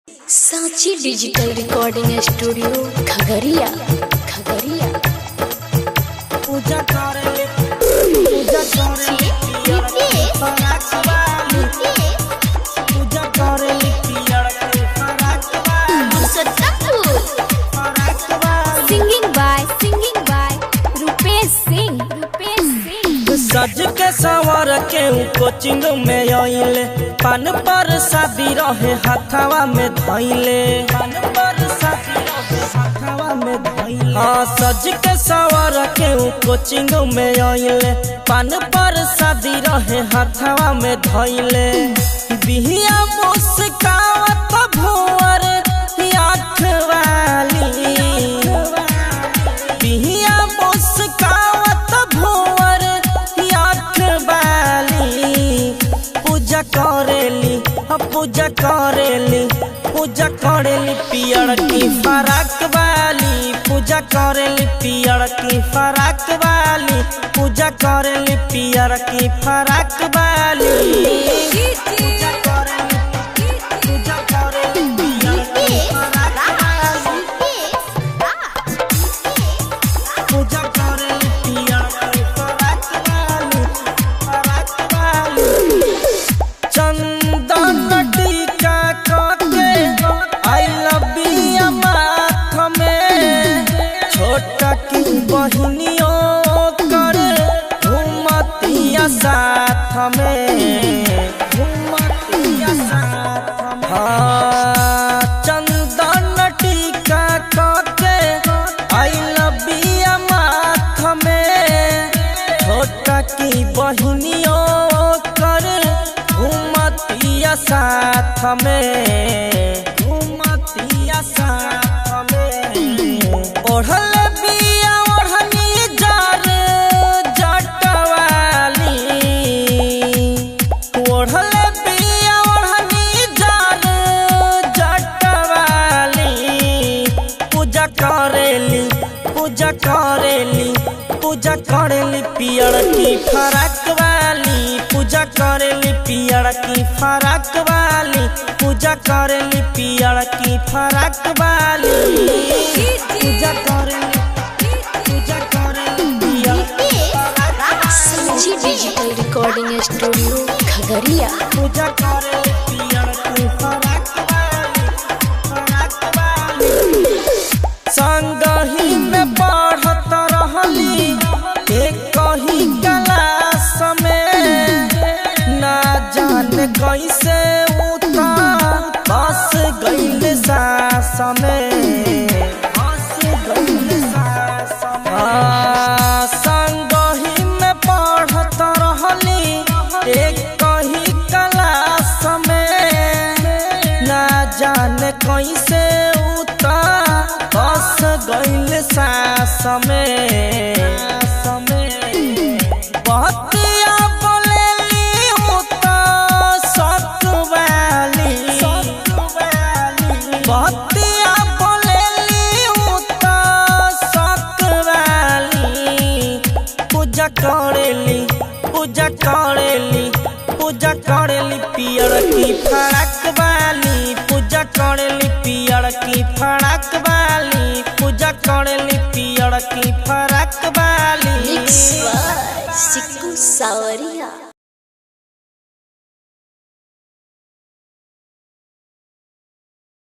सांची digital recording studio Khagaria Khagaria. पूजा करे पूजा करे पूजा करे सिंगिंग बाय रुपेश सिंह। सज के सवर के कोचिंग में आइले पान पर शादी रहे हाथवा में धइले पान पर शादी रहे हाथवा में धइले। हाँ सज के सवर के कोचिंग में आइले पान पर शादी रहे हाथवा में धइले। बिहिया मुस्कावत भुवर आँख वाली बिहिया मुस्कावत भुवर आँख वाली। पूजा करेली पूजा करेली पियर की फराक वाली। पूजा करेली पियर की फराक वाली। पूजा करेली पियर की फराक वाली। पूजा करेली पियर की फराक वाली। पूजा करेली पियर की फराक वाली फराक वाली। चंदन टीका के आई लव यू माथ में छोटा की बहनियों कर घूमतिया साथ में घूमतिया साथ में। हाँ चंदन टीका के आई लव यू माथ में छोटा की बहनियों कर घूमतिया साथ में घूमतिया साथ में। ओढ़ल बिया ओढ़नी जार जटवाली। ओढ़ल बिया ओढ़नी जार जटवाली। पूजा करेली पियर की फराक वाली। पूजा करेली पियर की फराक वाली। पूजा करेली पियर की फराक वाली। पूजा करेली पियर की फराक वाली। सांची डिजिटल रिकॉर्डिंग स्टूडियो खगड़िया। पूजा करेली पियर की फराक वाली फराक वाली। संगही में पढ़त रहली एक ही क्लास में ना जाने कैसे उता बस गइल सास में बस गइल सास में। संगही में पढ़त रहली एक ही क्लास में ना जाने कैसे उता बस गइल सास में। बतिया बोलेली उता सत वाली। बतिया बोलेली उता सत वाली। पूजा करेली पियर की फराक वाली। पूजा करेली पियर की फराक वाली। पूजा करेली पियर की फराक वाली। सिक्कू सावरिया।